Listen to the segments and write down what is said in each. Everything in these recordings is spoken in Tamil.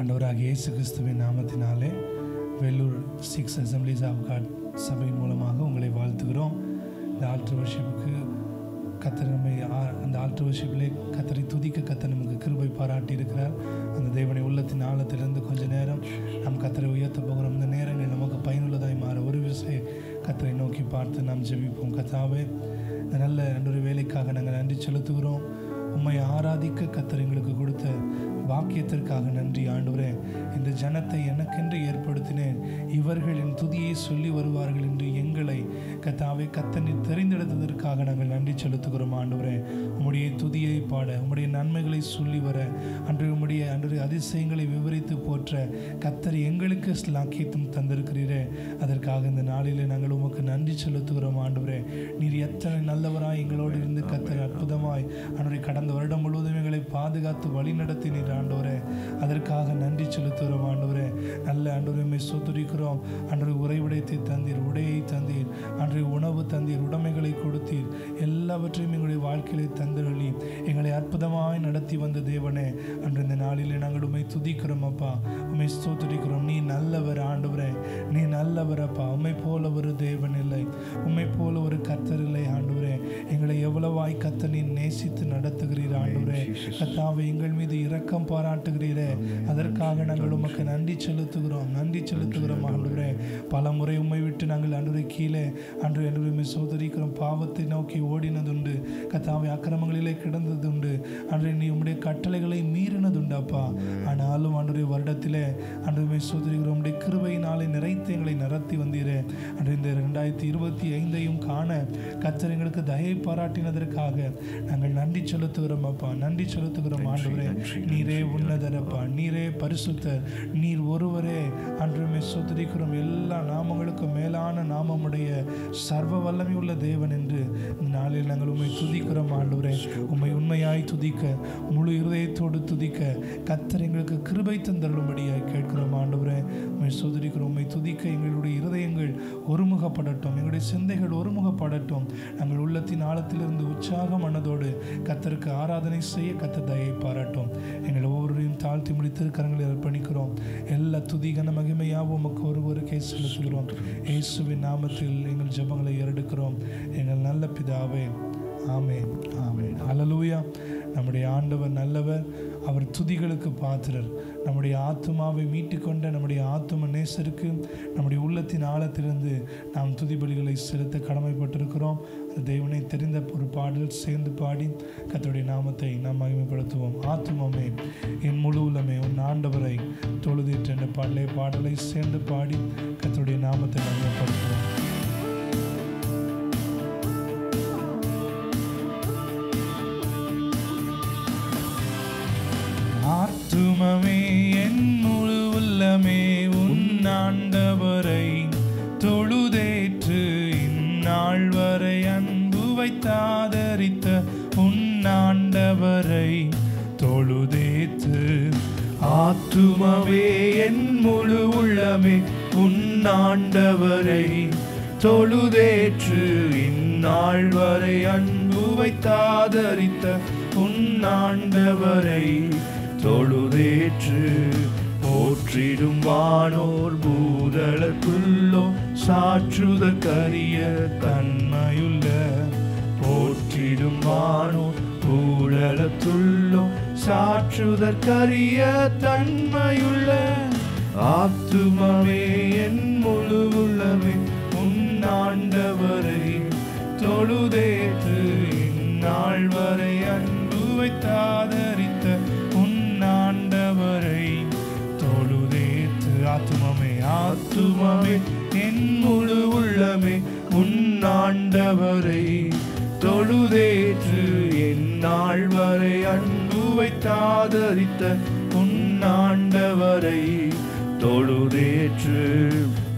ஆண்டவராகிய இயேசு கிறிஸ்துவின் நாமத்தினாலே வெள்ளூர் 6 அசம்பிளிஸ் ஆஃப் காட் சபையின் மூலமாக உங்களை வாழ்த்துகிறோம். இந்த ஆல்டர் வர்ஷிப்புக்கு கர்த்தர் நம்மை அந்த ஆல்டர் வர்ஷிப்பிலே கர்த்தரை துதிக்க கர்த்தர் நமக்கு கிருபை பாராட்டி இருக்கிறார். அந்த தேவனை உள்ளத்தின் ஆழத்திலிருந்து கொஞ்ச நேரம் நாம் கர்த்தரை உயர்த்த போகிறோம். இந்த நேரங்கள் நமக்கு பயனுள்ளதாய் மாற ஒரு விஷயம் கர்த்தரை நோக்கி பார்த்து நாம் ஜெபிப்போம். கர்த்தாவே, இந்த நல்ல ஒரு வேலைக்காக நாங்கள் நன்றி செலுத்துகிறோம். உம்மை ஆராதிக்க கர்த்தர் எங்களுக்கு கொடுத்த வாக்கியத்திற்காக நன்றி ஆண்டவரே. இந்த ஜனத்தை எனக்கென்று ஏற்படுத்தினேன், இவர்கள் என் துதியை சொல்லி வருவார்கள் என்று எங்களை கர்த்தாவே கர்த்தனை தெரிந்தெடுத்ததற்காக நாங்கள் நன்றி செலுத்துகிறோம் ஆண்டவரே. உம்முடைய துதியை பாட, உம்முடைய நன்மைகளை சொல்லி வர, அன்று அதிசயங்களை விவரித்து போற்ற கர்த்தர் எங்களுக்கு ஸ்லாக்கியத்தும் தந்திருக்கிறீரே. அதற்காக இந்த நாளிலே நாங்கள் உமக்கு நன்றி செலுத்துகிறோம் ஆண்டவரே. நீர் எத்தனை நல்லவராய் எங்களோடு இருந்து கர்த்தர் அற்புதமாய் அன்றைய கடந்த வருடம் முழுவதும் எங்களை பாதுகாத்து வழி நடத்தினீர் ஆண்டவரே. அதற்காக நன்றி செலுத்துகிறோம் ஆண்டவரே. நல்ல ஆண்டவரை சோதரிக்கிறோம். அன்று உறைவிடத்தை தந்தீர், உடையை தந்தீர், அன்றைய உணவு தந்தீர், உடைமைகளை கொடுத்தீர், எல்லாவற்றையும் எங்களுடைய வாழ்க்கையை தந்தருளி எங்களை அற்புதமாய் நடத்தி வந்த தேவனே, அன்று இந்த நாளிலே நாங்கள் உம்மை துதிக்கிறோம் அப்பா, உம்மை ஸ்தோத்திரிக்கிறோம். நீ நல்லவர் ஆண்டவரே, நீ நல்லவர் அப்பா. உம்மை போல ஒரு தேவன் இல்லை, உம்மை போல ஒரு கர்த்தர் இல்லை ஆண்டவரே. எங்களை எவ்வளவாய் கர்த்தர் நீ நேசித்து நடத்துகிறீர் ஆண்டவரே. கர்த்தாவே, எங்கள் மீது இரக்கம் பாராட்டுகிறீரே. அதற்காக நாங்கள் உமக்கு நன்றி செலுத்துகிறோம், நன்றி செலுத்துகிறோம் ஆண்டவரே. பல முறை உம்மை விட்டு நாங்கள் அன்றை கீழே அன்று சோதரிக்கிறோம், பாவத்தை நோக்கி ஓடினதுண்டு கர்த்தாவே, அக்கிரமங்களிலே கிடந்ததுண்டு, அன்றை நீ உம்முடைய கட்டளைகளை மீறினதுண்டு அப்பா. ஆனாலும் அன்றைய வருடத்திலே அன்றுமே சோதரிக்கிறோம், உம்முடைய கிருபையினாலே நிறைத்து எங்களை நடத்தி வந்தீரே. அன்று இந்த 2025 காண கர்த்தர் எங்களுக்கு தயை பாராட்டினதற்காக நாங்கள் நன்றி செலுத்துகிறோம் அப்பா, நன்றி செலுத்துகிறோம் ஆண்டவரே. நீரே உன்னதரப்பா, நீரே பரிசுத்தர், நீர் ஒருவரே அன்றுமே சோதரிக்கிறோம். எல்லா நாமங்களுக்கும் மேலான நாமமுடைய சர்வ வல்லமை உள்ள தேவன் என்று நாளில் நாங்கள் உம்மை துதிக்கிறோம் ஆண்டவரே. உம்மை உண்மையாய் துதிக்க, முழு இருதயத்தோடு துதிக்க கர்த்தர் எங்களுக்கு கிருபை தந்தருளும்படியாய் கேட்கிறோம் ஆண்டவரே. உம்மை சோதரிக்கிறோம். உம்மை துதிக்க எங்களுடைய இருதயங்கள் ஒருமுகப்படட்டும், எங்களுடைய சிந்தைகள் ஒருமுகப்படட்டும். நாங்கள் உள்ளத்தின் ஆழத்திலிருந்து உற்சாக மனதோடு கர்த்தருக்கு ஆராதனை செய்ய கர்த்தர் தயை பாராட்டும். எங்கள் ஒவ்வொருவரையும் தாழ்த்தி முடித்து கரங்களை அர்ப்பணிக்கிறோம். எல்லா துதி கன மகிமையாகவும் உமக்கு ஒருவருக்கே செலுத்துகிறோம். இயேசுவின் நாமத்தில் எங்கள் ஜெபங்களை ஏறெடுக்கிறோம் எங்கள் நல்ல பிதாவே, ஆமென், ஆமென். ஹல்லேலூயா. நம்முடைய ஆண்டவர் நல்லவர், அவர் துதிகளுக்கு பாத்திரர். நம்முடைய ஆத்துமாவை மீட்டுக்கொண்ட நம்முடைய ஆத்தும நேசருக்கு நம்முடைய உள்ளத்தின் ஆழத்திலிருந்து நாம் துதிபலிகளை செலுத்த கடமைப்பட்டிருக்கிறோம். தேவனை தெரிந்த ஒரு பாடல் சேர்ந்து பாடி கர்த்தருடைய நாமத்தை நாம் மகிமைப்படுத்துவோம். ஆத்துமமே என் முழு உள்ளமே உன் ஆண்டவரை தொழுதிட்டு என்ற பாடலை சேர்ந்து பாடி கர்த்தருடைய நாமத்தை மகிமைப்படுத்துவோம். ஆத்துமமே என் முழு உள்ளமே உன் ஆண்டவரை தொழுதேற்று, இந்நாள் வரை அன்பு வைத்தாதரித்த உன் ஆண்டவரை தொழுதேற்று. ஆத்துமமே என் முழு உள்ளமே உன் ஆண்டவரை தொழுதேற்று, இந்நாள் வரை அன்பு வைத்தாதரித்த உன் ஆண்டவரை தொழுதேற்று. போற்றிடும் வானோர் பூதளத்துள்ளோ சாற்றுதற்கரிய தன்மையுள்ள, போற்றிடும் வானோர் பூதளத்துள்ளோ சாற்றுதற்கரிய தன்மையுள்ள. ஆத்துமமே என் முழு உள்ளமே உன் ஆண்டவரை தொழுதேற்று, இந்நாள் வரை அன்பு வைத்தாதரித்த உன் ஆண்டவரை தொழுதேற்று. ஆத்துமமே, ஆத்துமமே என் முழு உள்ளமே உன் ஆண்டவரை தொழுதேற்று, இந்நாள் வரை அன்பு வைத்தாதரித்த உன் ஆண்டவரை தொழுதேற்று.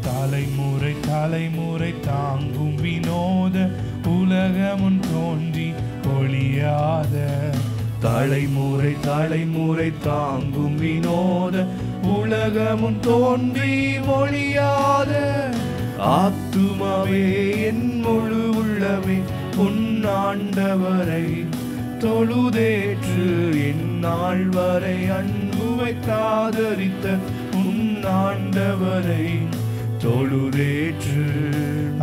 தலைமுறை தலைமுறை தாங்கும் வினோத உலகமுன் தோன்றி ஒளியாத, தலைமுறை தலைமுறை தாங்கும் வினோத உலகமுன் தோன்றி ஒளியாத. ஆத்துமமே என் முழு உள்ளமே உன் ஆண்டவரை தொழுதேற்று, இந்நாள் வரை அன்பு வைத்தாதரித்த உன் ஆண்டவரை தொழுதேற்று.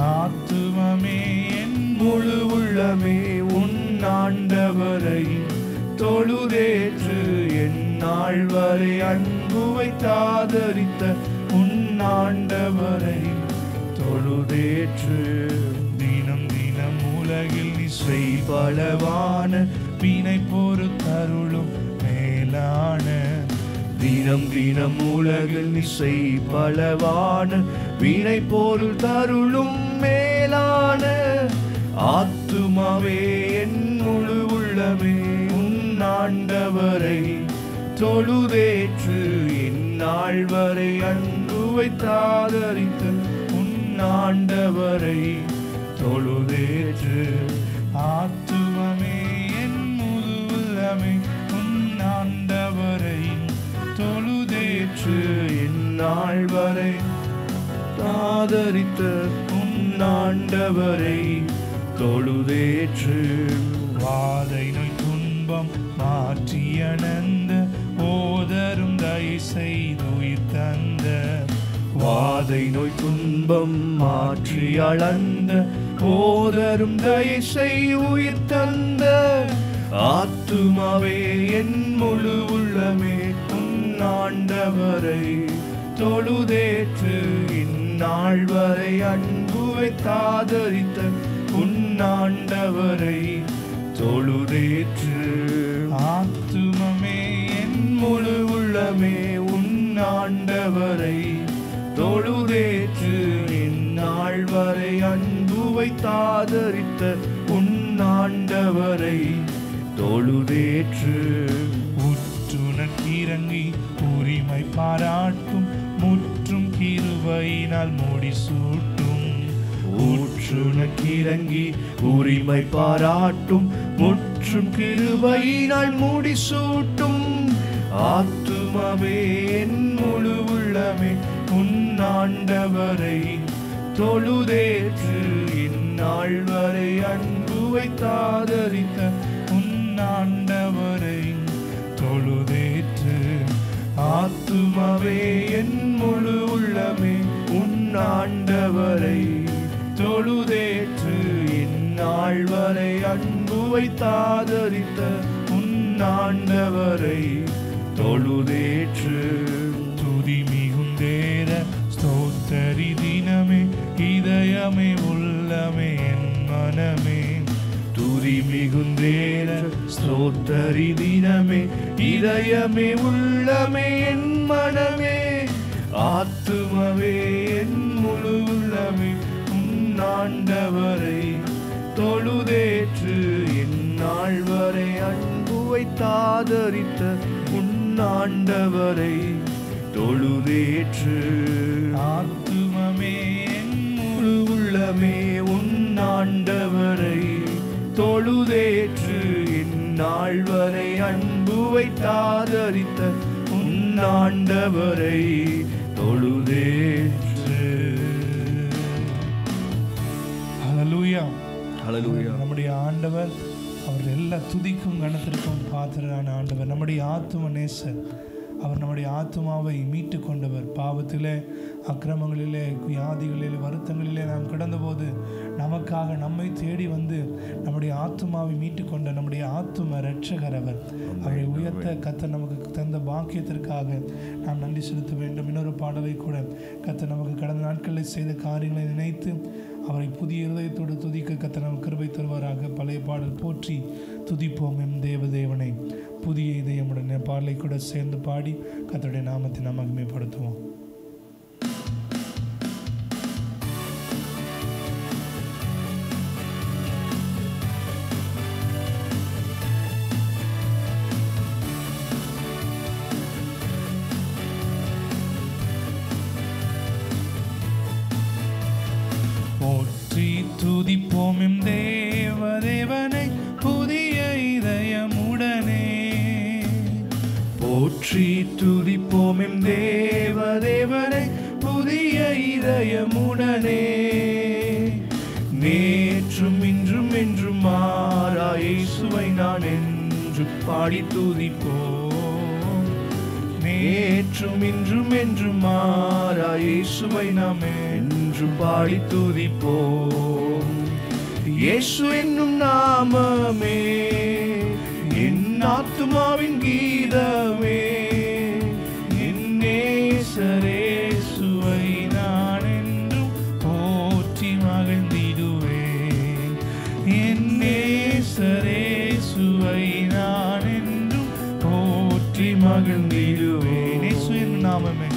ஆத்துமமே என் முழு உள்ளமே உன் ஆண்டவரை தொழுதேற்று. என் நாள் வரை அன்பு வைத்தாதரித்த உன் ஆண்டவரை தொழுதேற்று. தினம் தினம் உலகில் இசை பலவான வீணை பொறுத்தருளும் மேலான தினம் தினம் உலகில் இசை பலவான வீணை பொருள் தருளும் மேலான ஆத்துமாவே என் முழு உள்ளமே உன் ஆண்டவரை தொழுதேற்று. இந்நாள் வரை அன்பு வைத்தாதரித்த உன் ஆண்டவரை தொழுதேற்று. ஆத்துமமே என் முழு உள்ளமே உன் ஆண்டவரை தொழுதேற்று. இந்நாள் வரை ஆதரித்த உன் ஆண்டவரை தொழுதேற்று. வாதை நோய் துன்பம் மாற்றியணந்த ஓதரும் தயை செய்துயிர் தந்த வாதை நோய் துன்பம் மாற்றி அளந்த ஓதரும் தயை செய் உயிர் தந்த ஆத்துமாவே என் முழு உள்ளமே உன் ஆண்டவரை தொழுதேற்று. இந்நாள் வரை அன்பு வைத்தாதரித்த உன் ஆண்டவரை தொழுதேற்று. ஆத்துமமே என் முழு உள்ளமே உன் ஆண்டவரை தொழுதேற்று. இந்நாள் வரை அன்பு வைத்தாதரித்த உன் ஆண்டவரை தொழுதேற்று. உற்றுனக்கு இறங்கி உரிமை பாராட்டும் முற்றும் கிருபையினால் முடிசூட்டும். ஊற்றுனக்கு இறங்கி உரிமை பாராட்டும் முற்றும் கிருபையினால் முடிசூட்டும். ஆத்துமாவே என் முழு உள்ளமே உன் ஆண்டவரை தொழுதேற்று. இந்நாள் வரை அன்பு வைத்தாதரித்த உன் ஆண்டவரை தொழுதேற்று. ஆத்துமாவே என் முழு உள்ளமே உன் ஆண்டவரை தொழுதேற்று. இந்நாள் வரை அன்பு வைத்தாதரித்த உன் ஆண்டவரை தொழுதேற்று. துதி மிகுந்தேற ஸ்தோத்தரி தினமே இதயமே உள்ளமே என் மனமே. துதி மிகுந்தேற ஸ்தோத்தரி தினமே இதயமே உள்ளமே என் மனமே. ஆத்துமவே என் முழு உள்ளமே உன் ஆண்டவரை தொழுதேற்று. இந்நாள் வரை அன்பு வைத்தாதரித்த உன் ஆண்டவரை தொழுதேற்று. ஆத்துமமே என் முழு உள்ளமே உன் ஆண்டவரை தொழுதேற்று. இந்நாள் வரை அன்பு வைத்தாதரித்த உன் ஆண்டவரை தொழுதேற்று. ஹல்லேலூயா. ஹல்லேலூயா. நம்முடைய ஆண்டவர் அவர் எல்லா துதிக்கும் கணத்திற்கும் பாத்திரரான ஆண்டவர். நம்முடைய ஆத்தும நேசர். அவர் நம்முடைய ஆத்துமாவை மீட்டு கொண்டவர். பாவத்திலே அக்கிரமங்களிலே வியாதிகளிலே வருத்தங்களிலே நாம் கிடந்தபோது நமக்காக நம்மை தேடி வந்து நம்முடைய ஆத்துமாவை மீட்டு கொண்ட நம்முடைய ஆத்தும இரட்சகர் அவர். அவரை உயர்த்த கர்த்தர் நமக்கு தந்த பாக்கியத்திற்காக நாம் நன்றி செலுத்த வேண்டும். இன்னொரு பாடலை கூட கர்த்தர் நமக்கு கடந்த நாட்களில் செய்த காரியங்களை நினைத்து அவரை புதிய இருதயத்தோடு துதிக்க கர்த்தர் நமக்கு கிருபை தருவாராக. பழைய பாடல் போற்றி துதிப்போம் எம் தேவதேவனை. புதிய இதயமுடன் பாடலை கூட சேர்ந்து பாடி கர்த்தருடைய நாமத்தை நாம் மகிமைப்படுத்துவோம். போற்றி துதிப்போம் எம் தேவதேவனை புதிய இதயமுடனே. போற்றி துதிப்போம் எம் தேவதேவனை புதிய இதயமுடனே. நேற்றும் இன்றும் என்றும் மாறா இயேசுவை நான் என்று பாடி துதிப்போம். நேற்றும் இன்றும் என்றும் மாறா இயேசுவை நாம் என்றும் பாடி துதிப்போம். இயேசு என்னும் நாமமே என் ஆத்துமாவின் கீதமே, என் நேசரேசுவை நான் என்றும் போற்றி மகிழ்ந்திடுவேன். என் நேசரேசுவை நான் என்றும் போற்றி மகிழ்ந்திடுவேன். இயேசு என்னும் நாமமே,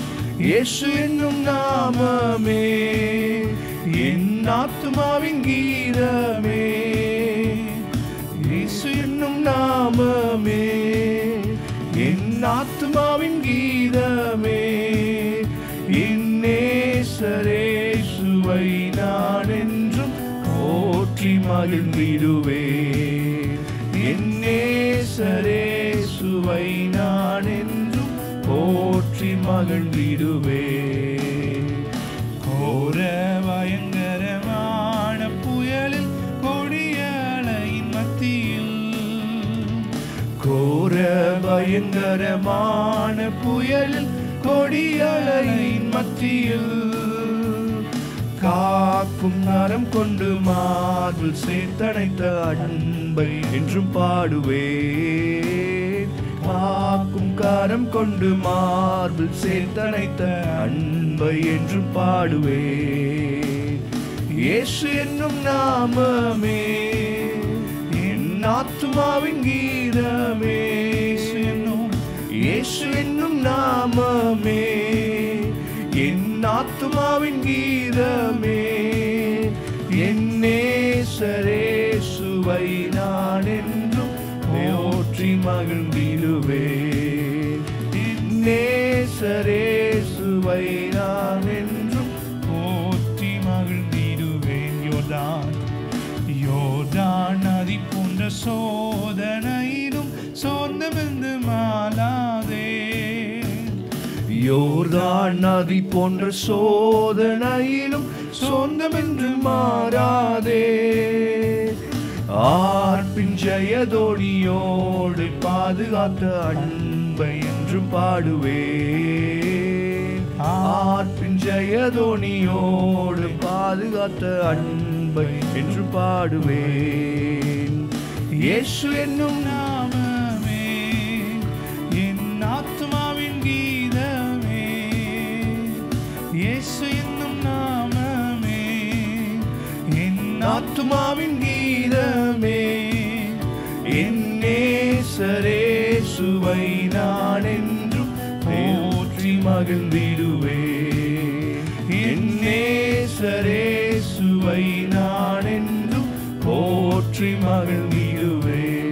இயேசு என்னும் நாமமே என் ஆத்துமாவின் கீதமே, இயேசு என்னும் நாமமே என் ஆத்துமாவின் கீதமே, என் நேசரேசுவை நான் என்றும் போற்றி மகிழ்ந்திடுவேன். என் நேசரேசுவை நான் என்றும் போற்றி மகிழ்ந்திடுவேன். கோர பயங்கரமான புயலில் கொடிய அலையின் மத்தியில், கோர பயங்கரமான புயலில் கொடிய அலையின் மத்தியில், காக்கும் நரம் கொண்டு மார்பில் சேர்த்தணைத்த அன்பை என்றும் பாடுவேன். காக்கும் கரம் கொண்டு மார்பில் சேர்த்தணைத்த அன்பை என்றும் பாடுவேன். இயேசு என்னும் நாமமே என் ஆத்துமாவின் கீதமே, இயேசு என்னும் நாமமே என் ஆத்துமாவின் கீதமே, என் நேசரேசுவை நான் என்றும் போற்றி மகிழ்ந்திடுவேன். என் நேசரேசுவை நான் என்றும் போற்றி மகிழ்ந்திடுவேன். யோர்தான் நதி போன்ற சோதனையிலும் சோர்ந்தமிழ்ந்து மாளாதே, யோர்தான் நதி போன்ற சோதனையிலும் சோர்ந்தமின்று மாறாதே, ஆர்ப்பின் ஜெயதோனியோடு பாதுகாத்த அன்பை என்றும் பாடுவேன். ஆர்ப்பின் ஜெயதோனியோடு பாதுகாத்த அன்பை என்று பாடுவேன். இயேசு என்னும் நாமமே என் ஆத்துமாவின் கீதமே, இயேசு என்னும் நாமமே என் ஆத்துமாவின் கீதமே, என் நேசரேசுவை நான் என்றும் போற்றி மகிழ்ந்திடுவேன். என் நேசரேசுவை நான் என்றும் போற்றி மகிழ்ந்திடுவேன்.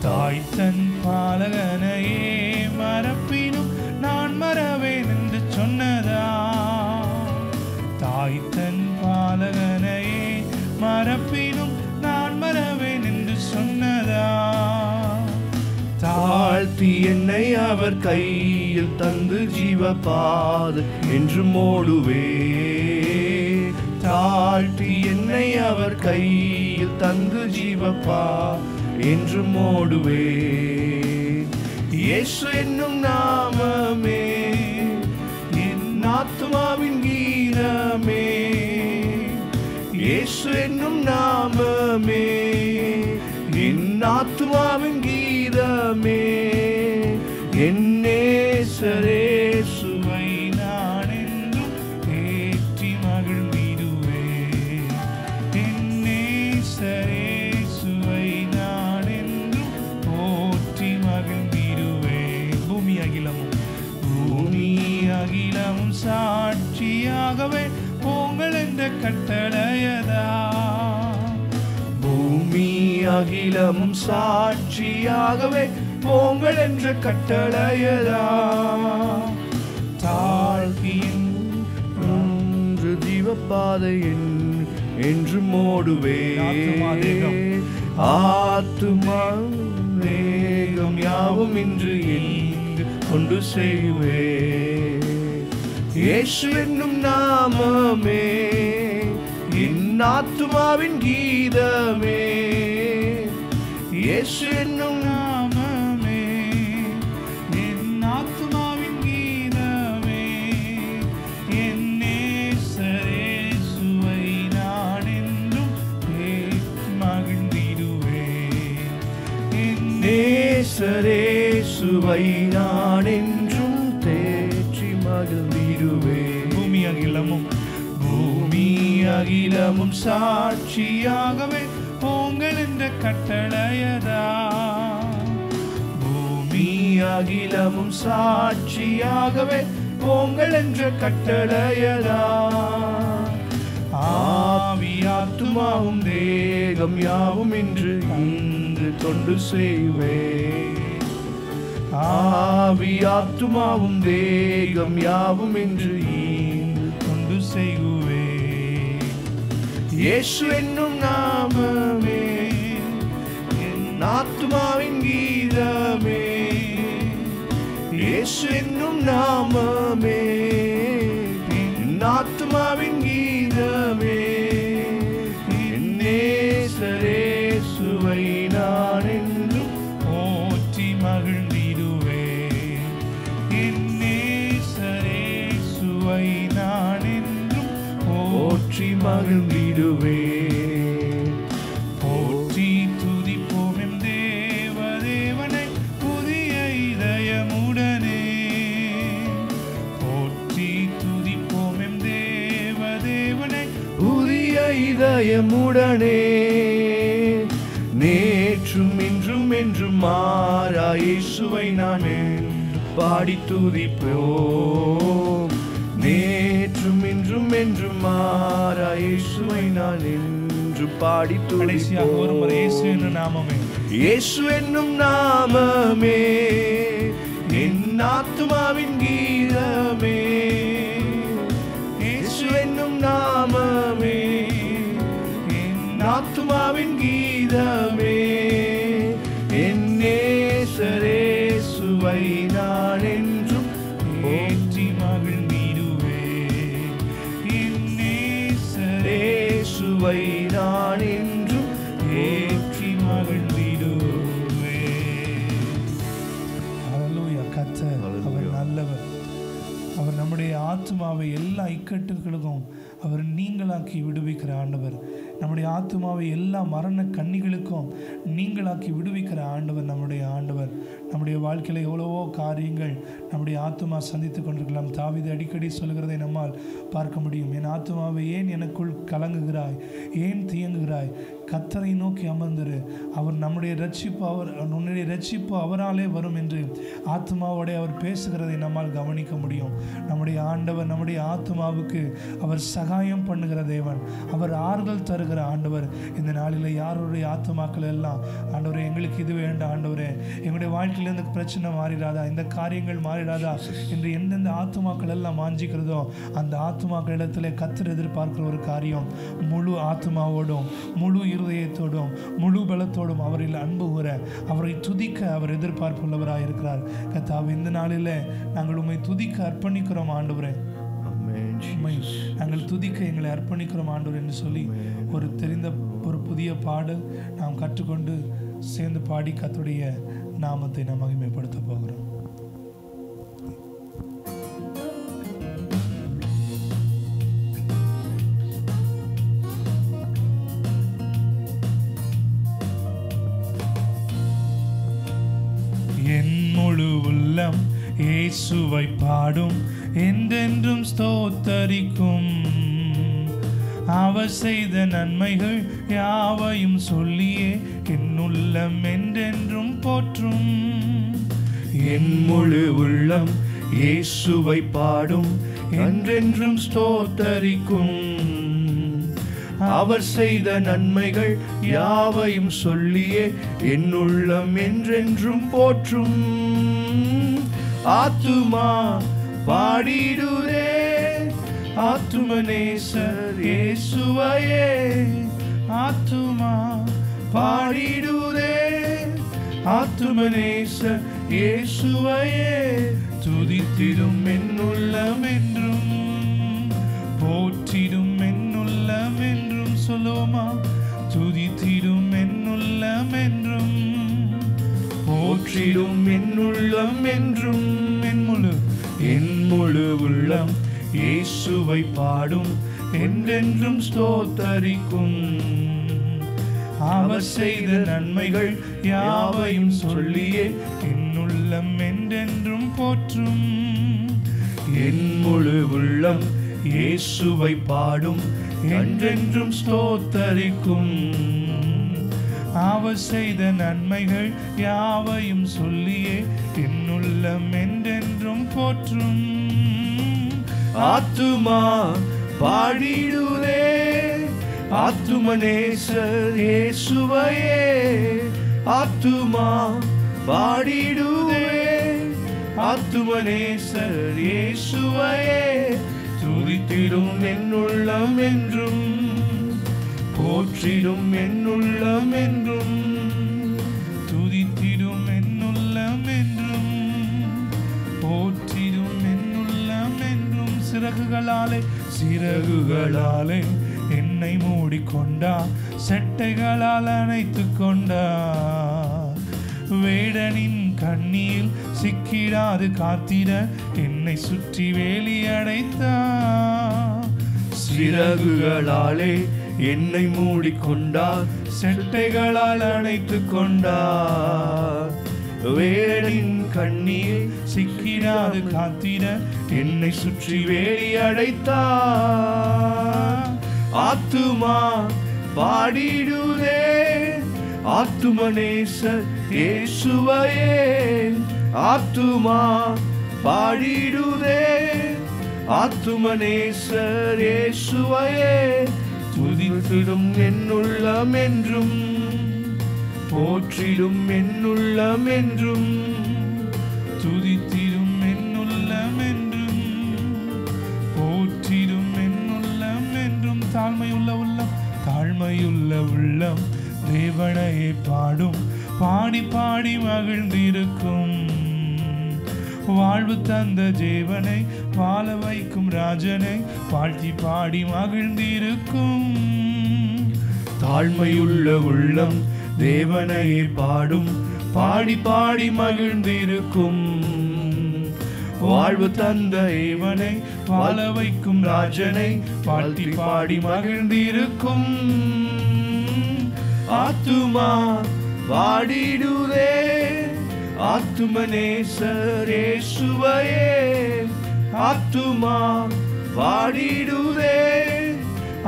தாய்த்தன் பாலகனையே மறப்பினும் நான் மறவேன் என்று சொன்னதா, தாய்த்தன் பாலகனையே மறப்பினும் நான் மறவேன் என்று சொன்னதா, தாழ்த்தி என்னை அவர் கையில் தந்து ஜீவபாதை என்று ஓடுவே, தாழ்த்தி என்னை அவர் கையில் தந்து ஜீவபாதை என்று ஓடுவே. இயேசு என்னும் நாமமே என் ஆத்துமாவின் கீதமே, இயேசு என்னும் நாமமே என் ஆத்துமாவின் கீதமே, என் நேசரேசுவை நான் என்றும் ஏற்றி மகிழ்ந்திடுவேன். என் நேசரேசுவை நான் என்றும் போற்றி மகிழ்ந்திடுவேன். பூமி அகிலமும் சாட்சியாகவே போங்கள் என்ற கட்டளையதா, பூமி அகிலமும் சாட்சியாகவே போங்கள் என்ற கட்டளையதா, தாழ்த்தியின் ஜீவபாதை என்று ஓடுவே, ஆத்துமா வேகம் யாவும் இன்று எங்கு கொண்டு செய்வே. இயேசு என்னும் நாமமே என் ஆத்துமாவின் கீதமே, இயேசு என்னும் நாமமே என் ஆத்துமாவின் இயேசுவை நான் என்றும் தேற்றி மகிழ்ந்திடுவேன். பூமி அகிலமும் சாட்சியாகவே போங்கள் என்ற கட்டளையதா. பூமி அகிலமும் சாட்சியாகவே போங்கள் என்ற கட்டளையதா. ஆவியாத்துமாவும் தேகம் யாவும் இன்று தொண்டு செய்வேன். ஆவியாத்துமாவும் தேகம் யாவும் இன்று தொண்டு செய்குவே. இயேசு என்னும் நாமமே என் ஆத்துமாவின் கீதமே. இயேசு என்னும் நாமமே என் ஆத்துமாவின் கீதமே. என் நேசரேசுவை நான் என்றும் போற்றி மகிழ்ந்திடுவேன். என் நேசரேசுவை நான் என்றும் போற்றி மகிழ்ந்திடுவேன். போற்றி துதிப்போம் எம் தேவதேவனை புதிய இதயமுடனே. போற்றி துதிப்போம் எம் தேவதேவனை புதிய இதயமுடனே. நேற்றும் இன்றும் என்றும் மாறா இயேசுவை நான் பாடி துதிப்போம். நேற்றும் இன்றும் என்றும் மாறா இயேசுவை நான் என்று பாடி கடைசியாக ஒரு முறை இயேசு என்னும் நாமமே. இயேசு என்னும் நாமமே என் ஆத்துமாவின் கீதமே. இயேசு என்னும் நாமமே என் ஆத்துமாவின் கீதமே. என் நேசரேசுவை நான் என்றும் போற்றி மகிழ்ந்திடுவேன். என் நேசரேசுவை நான் என்றும் ஏற்றி மகிழ்ந்திடுவேன். ஹல்லேலூயா. கர்த்தர் அவர் நல்லவர். அவர் நம்முடைய ஆத்துமாவை எல்லா இக்கட்டுகளுக்கும் அவர் நீங்களாக்கி விடுவிக்கிற ஆண்டவர். நம்முடைய ஆத்துமாவை எல்லா மரண கண்ணிகளுக்கும் நீங்களாக்கி விடுவிக்கிற ஆண்டவர் நம்முடைய ஆண்டவர். நம்முடைய வாழ்க்கையில் எவ்வளவோ காரியங்கள் நம்முடைய ஆத்துமா சந்தித்து கொண்டிருக்கலாம். தாவீது அடிக்கடி சொல்கிறதை நம்மால் பார்க்க முடியும். என் ஆத்துமாவை ஏன் எனக்குள் கலங்குகிறாய், ஏன் தியங்குகிறாய்? கர்த்தரை நோக்கி அமர்ந்திரு. அவர் நம்முடைய ரட்சிப்பு, உன்னுடைய ரட்சிப்பு அவராலே வரும் என்று ஆத்மாவோட அவர் பேசுகிறதை நம்மால் கவனிக்க முடியும். நம்முடைய ஆண்டவர் நம்முடைய ஆத்மாவுக்கு அவர் சகாயம் பண்ணுகிற தேவன், அவர் ஆறுதல் தருகிற ஆண்டவர். இந்த நாளில் யாருடைய ஆத்மாக்கள் எல்லாம் ஆண்டவரே எங்களுக்கு இது வேண்டாம் ஆண்டவரே, எங்களுடைய வாழ்க்கையில் இந்த பிரச்சனை மாறிடாதா, இந்த காரியங்கள் மாறிடாதா என்று எந்தெந்த ஆத்மாக்கள் எல்லாம் வாஞ்சிக்கிறதோ அந்த ஆத்மாக்கள் இடத்துல கர்த்தர் எதிர்பார்க்கிற ஒரு காரியம், முழு ஆத்மாவோடும் முழு இருதயத்தோடும் முழு பலத்தோடும் அவரில் அன்பு கூற, அவரை துதிக்க அவர் எதிர்பார்ப்புள்ளவராக இருக்கிறார். கர்த்தாவே, இந்த நாளில் நாங்கள் உம்மை துதிக்க அர்ப்பணிக்கிறோம் ஆண்டவரே. நாங்கள் துதிக்க எங்களை அர்ப்பணிக்கிறோம் ஆண்டவர் என்று சொல்லி ஒரு தெரிந்த ஒரு புதிய பாடல் நாம் கற்றுக்கொண்டு சேர்ந்து பாடி கர்த்தருடைய நாமத்தை நாம் மகிமைப்படுத்த போகிறோம். என் முழு உள்ளம் இயேசுவை பாடும், என்றென்றும் ஸ்தோத்தரிக்கும். அவர் செய்த நன்மைகள் யாவையும் சொல்லியே என் உள்ளம் என்றென்றும் போற்றும். என் முழு உள்ளம் இயேசுவை பாடும், என்றென்றும் ஸ்தோத்தரிக்கும். அவர் செய்த நன்மைகள் யாவையும் சொல்லியே என் உள்ளம் என்றென்றும் போற்றும். ஆத்துமா பாடிடுதே ஆத்துமநேசர் இயேசுவையே. ஆத்துமா பாடிடுதே ஆத்துமநேசர் இயேசுவையே. துதித்திடும் என் உள்ளம் என்றும், போற்றிடும் என் உள்ளம் என்றும் சொல்லுவோமா? துதித்திடும் என் உள்ளம் என்றும், போற்றிடும் என் உள்ளம் என்றும். என் முழு உள்ளம் இயேசுவை பாடும், என்றென்றும் ஸ்தோத்தரிக்கும். அவர் செய்த நன்மைகள் யாவையும் சொல்லியே என் உள்ளம் போற்றும். என் முழு உள்ளம் இயேசுவை பாடும், என்றென்றும் ஸ்தோத்தரிக்கும். அவர் செய்த நன்மைகள் யாவையும் சொல்லியே என் உள்ளம் என்றென்றும் போற்றும். ஆத்துமா பாடிடுதே ஆத்துமநேசர் இயேசுவையே. ஆத்துமா பாடிடுதே ஆத்துமநேசர் இயேசுவையே. துதித்திடும் என் உள்ளம் என்றும், போற்றிடும் என் உள்ளம் என்றும். துதித்திடும் என் உள்ளம் என்றும், போற்றிடும் என் உள்ளம் என்றும். சிறகுகளாலே என்னை மூடிக்கொண்டா, செட்டைகளால் அணைத்து கொண்டா. வேடனின் கண்ணியில் சிக்கிடாது காத்திட என்னை சுற்றி வேலி அடைத்தா. சிறகுகளாலே என்னை மூடிக்கொண்டார், செட்டைகளால் அணைத்து கொண்டார். வேடனின் கண்ணியில் சிக்கிடாது காத்திட என்னை சுற்றி வேலி அடைத்தார். ஆத்துமா பாடிடுதே ஆத்துமநேசர் இயேசுவையே. ஆத்துமா பாடிடுதே ஆத்துமநேசர் இயேசுவையே. துதித்திடும் என் உள்ளம் என்றும், போற்றிடும் என் உள்ளம் என்றும். துதித்திடும் என் உள்ளம் என்றும், போற்றிடும் என் உள்ளம் என்றும். தாழ்மையுள்ள உள்ளம் தேவனையே பாடும், பாடி பாடி மகிழ்ந்திருக்கும். வாழ்வு தந்த தேவனை, வாழ வைக்கும் ராஜனை வாழ்த்தி பாடி மகிழ்ந்திருக்கும். தாழ்மையுள்ள உள்ளம் தேவனையே பாடும், பாடி பாடி மகிழ்ந்திருக்கும். வாழ்வு தந்த தேவனை, வாழ வைக்கும் ராஜனை வாழ்த்தி பாடி மகிழ்ந்திருக்கும். ஆத்துமா பாடிடுதே ஆத்துமநேசர் இயேசுவையே. ஆத்துமா பாடிடுதே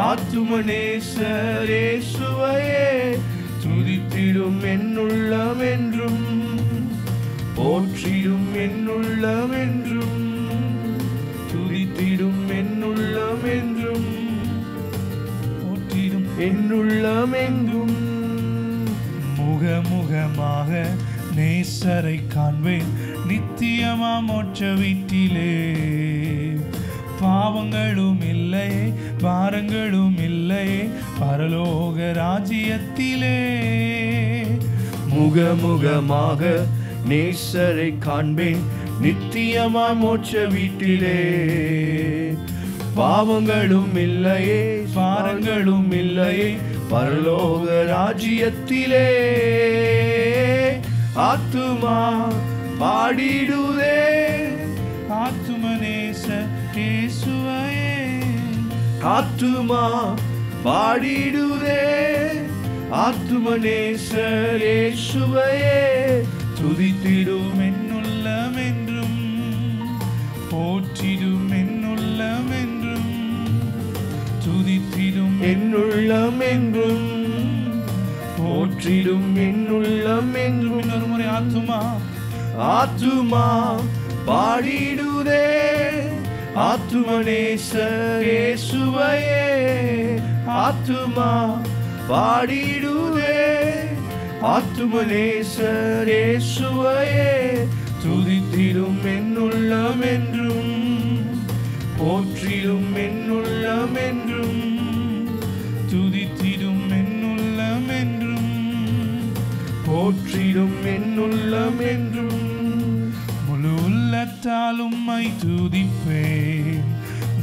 ஆத்துமநேசர் இயேசுவையே. துதித்திடும் என் உள்ளம் என்றும், போற்றிடும் என் உள்ளம் என்றும். துதித்திடும் என் உள்ளம் என்றும், போற்றிடும் என் உள்ளம் என்றும். முகமுகமாக நேசரை காண்பேன் நித்தியமா மோட்ச வீட்டிலே. பாவங்களும் இல்லை, பாரங்களும் இல்லை, பரலோக ராஜ்யத்திலே. முகமுகமாக நேசரை காண்பேன் நித்தியமா மோட்ச வீட்டிலே. பாவங்களும் இல்லையே, பாரங்களும் இல்லையே, பரலோக ராஜ்யத்திலே. ஆத்துமா பாடிடுதே ஆத்துமநேசர் இயேசுவையே. ஆத்துமா பாடிடுதே ஆத்துமநேசர் இயேசுவையே. துதித்திடும் என் உள்ளம் என்றும், போற்றிடும் என் உள்ளம் என்றும். துதித்திடும் என் உள்ளம் என்றும், போற்றிடும் என் உள்ளம் என்றும். இன்னொரு முறை ஆத்துமா ஆத்துமா பாடிடுதே ஆத்துமநேசர் இயேசுவையே. ஆத்துமா பாடிடுதே ஆத்துமநேசர் இயேசுவையே. துதித்திடும் என் உள்ளம் என்றும், போற்றிடும் என் உள்ளம் என்றும். துதித்திடும் என் உள்ளம் என்றும், போற்றிடும் என் உள்ளம் என்றும். முழு உள்ளத்தால் உம்மை துதிப்பேன்,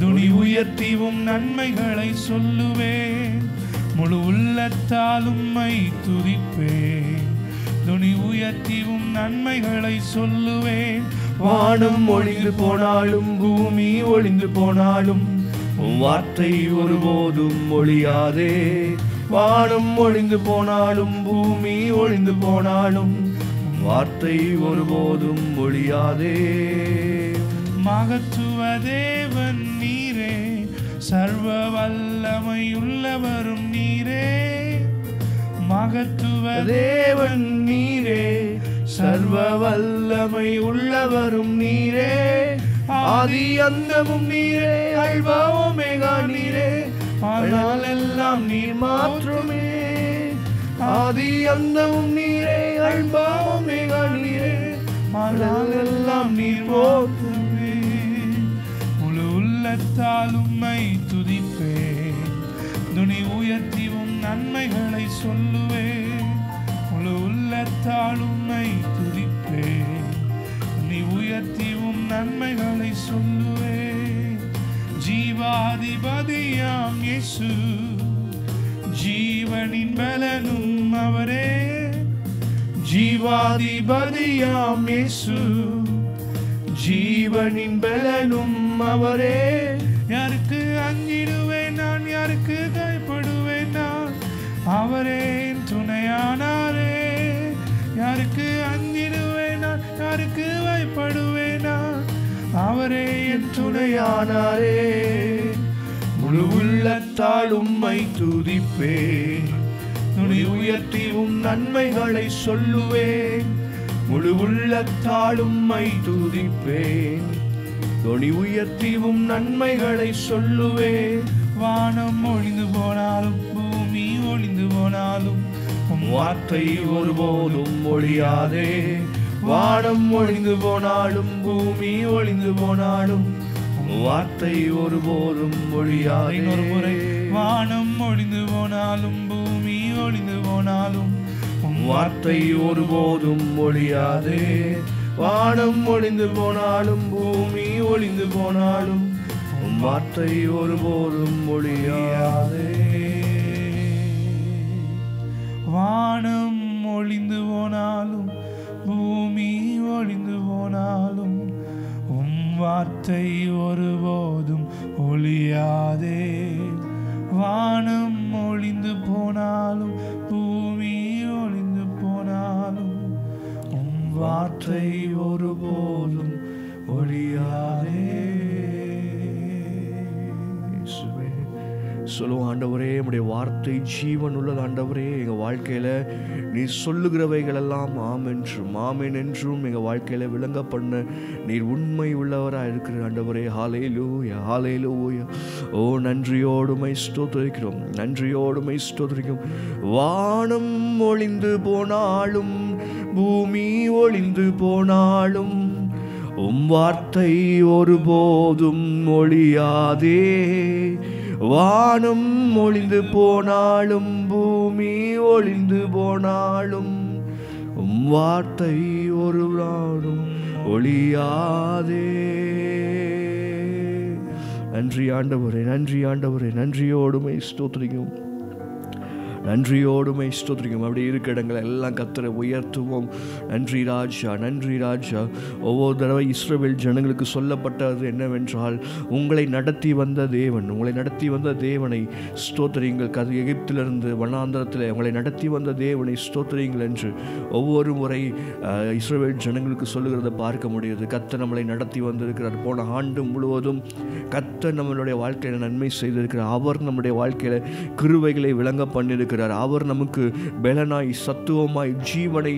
துணி உயர்த்திவும் நன்மைகளை சொல்லுவேன். முழு உள்ளத்தால் உம்மை துதிப்பேன், துணி உயர்த்திவும் நன்மைகளை சொல்லுவேன். வானம் ஒளிந்து போனாலும், பூமி ஒளிந்து போனாலும், உம் வார்த்தை ஒருபோதும் ஒழியாதே. வானம் ஒளிந்து போனாலும், பூமி ஒளிந்து போனாலும், வார்த்தை ஒருபோதும் ஒழியாதே. மகத்துவ தேவன் நீரே, சர்வ வல்லமையுள்ளவரும் நீரே. மகத்துவ தேவன் நீரே, சர்வ வல்லமை உள்ளவரும் நீரே. ஆதி அந்தமும் நீரே, அல்பா ஒமேகா நீரே. ஆனால் எல்லாம் நீர் மாற்றுமே. ஆதி அந்தமும் நீரே, அல்பா ஒமேகா நீரே. ஆனால் எல்லாம் நீர் போற்றுமே. முழு உள்ளத்தால் உம்மை துதிப்பேன், துணி உயர்த்தியும் நன்மைகளை சொல்லுவேன். முழு உள்ளத்தால் உம்மை துதிப்பேன், துணி உயர்த்தியும் நன்மைகளை சொல்லுவேன். ஜீவாதிபதியாம் இயேசு, ஜீவனின் பலனும் அவரே. ஜீவாதிபதியாம் இயேசு, ஜீவனின் பலனும் அவரே. யாருக்கு அஞ்சிடுவேன் நான், யாருக்கு கைப்படுவேன் நான், அவரே என் துணையானாரே. யாருக்கு அஞ்சிடுவேன் நான், யாருக்கு பயப்படுவேன் நான், அவரே என் துணையானாரே. முழு உள்ளத்தால் உம்மை துதிப்பேன், துணி உயர்த்தியும் நன்மைகளை சொல்லுவேன். முழு உள்ளத்தால் உம்மை துதிப்பேன், துணி உயர்த்தியும் நன்மைகளை சொல்லுவேன். வானம் ஒழிந்து போனாலும் பூமி ஒழிந்து போனாலும் உம் வார்த்தை ஒருபோதும் ஒழியாதே. வானம் ஒழிந்து போனாலும் பூமி ஒழிந்து போனாலும் வார்த்தை ஒருபோதும் ஒழியாதே. இன்னொரு முறை, வானம் ஒழிந்து போனாலும் பூமி ஒழிந்து போனாலும் வார்த்தை ஒருபோதும் ஒழியாதே. வானம் ஒழிந்து போனாலும் பூமி ஒழிந்து போனாலும் வார்த்தை ஒருபோதும் ஒழியாதே. வானம் ஒழிந்து போனாலும் பூமி ஒழிந்து போனாலும் உம் வார்த்தை ஒருபோதும் ஒழியாதே. வானம் ஒழிந்து போனாலும் பூமி ஒழிந்து போனாலும் உம் வார்த்தை ஒருபோதும் ஒழியாதே. சொல்லுவோம், ஆண்டவரே உம்முடைய வார்த்தை ஜீவன் உள்ளது. ஆண்டவரே, எங்கள் வாழ்க்கையில் நீர் சொல்லுகிறவைகள் எல்லாம் ஆம் என்றும் ஆமேன் என்றும் எங்கள் வாழ்க்கையில் விளங்க பண்ண நீர் உண்மை உள்ளவராக இருக்கிற ஆண்டவரே. ஹல்லேலூயா, ஹல்லேலூயா. ஓ, நன்றியோடுமை ஸ்தோத்திரிக்கிறோம், நன்றியோடுமை ஸ்தோத்திரிக்கிறோம். வானம் ஒழிந்து போனாலும் பூமி ஒழிந்து போனாலும் உம் வார்த்தை ஒருபோதும் ஒழியாதே. வானம் ஒழிந்து போனாலும் பூமி ஒழிந்து போனாலும் உம் வார்த்தை ஒரு நாளும் ஒழியாதே. நன்றி ஆண்டவரே, நன்றி ஆண்டவரே, நன்றியோடுமை ஸ்தோத்திரிக்கும், நன்றியோடுமை ஸ்தோத்திரிக்கும். அப்படி இருக்க இடங்களை எல்லாம் கர்த்தரை உயர்த்துவோம். நன்றி ராஜா, நன்றி ராஜா. ஒவ்வொரு தடவை இஸ்ரவேல் ஜனங்களுக்கு சொல்லப்பட்டது என்னவென்றால், உங்களை நடத்தி வந்த தேவன், உங்களை நடத்தி வந்த தேவனை ஸ்தோத்திரியுங்கள். எகிப்திலிருந்து வனாந்தரத்தில் உங்களை நடத்தி வந்த தேவனை ஸ்தோத்திரியுங்கள் என்று ஒவ்வொரு முறை இஸ்ரவேல் ஜனங்களுக்கு சொல்லுகிறத பார்க்க முடியுது. கர்த்தர் நம்மளை நடத்தி வந்திருக்கிறார். போன ஆண்டு முழுவதும் கர்த்தர் நம்மளுடைய வாழ்க்கையில் நன்மை செய்திருக்கிறார். அவர் நம்முடைய வாழ்க்கையில் கிருபைகளை விளங்க பண்ணியிருக்கிறார். அவர் நமக்கு பலனாய் சத்துவமாய் ஜீவனை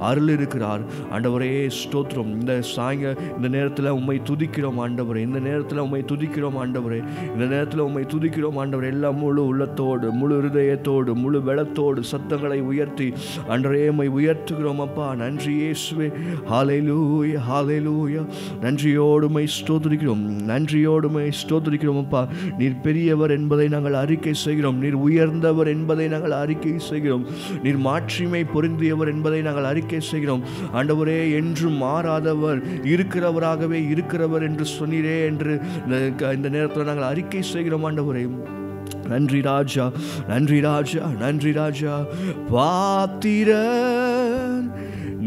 அருளிருக்கிறார். ஆண்டவரே ஸ்தோத்திரம். இந்த நேரத்தில் உம்மை துதிக்கிறோம் ஆண்டவரே, இந்த நேரத்தில் உம்மை துதிக்கிறோம் ஆண்டவரே, இந்த நேரத்தில் உம்மை துதிக்கிறோம் ஆண்டவரே. எல்லாம் முழு உள்ளத்தோடு, முழு இருதயத்தோடு, முழு பலத்தோடு சத்தங்களை உயர்த்தி ஆண்டவரே உம்மை உயர்த்துகிறோம் அப்பா. நன்றி இயேசுவே. ஹல்லேலூயா, ஹல்லேலூயா. நன்றியோடுமை ஸ்தோத்திரிக்கிறோம், நன்றியோடுமை ஸ்தோத்திரிக்கிறோம் அப்பா. நீர் பெரியவர் என்பதை நாங்கள் அறிக்கை செய்கிறோம். நீர் உயர்ந்தவர் என்பதை நாங்கள் அறிக்கை செய்கிறோம். நீர் மாட்சிமை பொருந்தியவர் என்பதை நாங்கள் அறிக்கை செய்கிறோம். ஆண்டவரே, என்றும் மாறாதவர், இருக்கிறவராகவே இருக்கிறவர் என்று சொன்னீரே என்று இந்த நேரத்தில் நாங்கள் அறிக்கை செய்கிறோம் ஆண்டவரே. நன்றி ராஜா, நன்றி ராஜா, நன்றி ராஜா. பாத்திரன்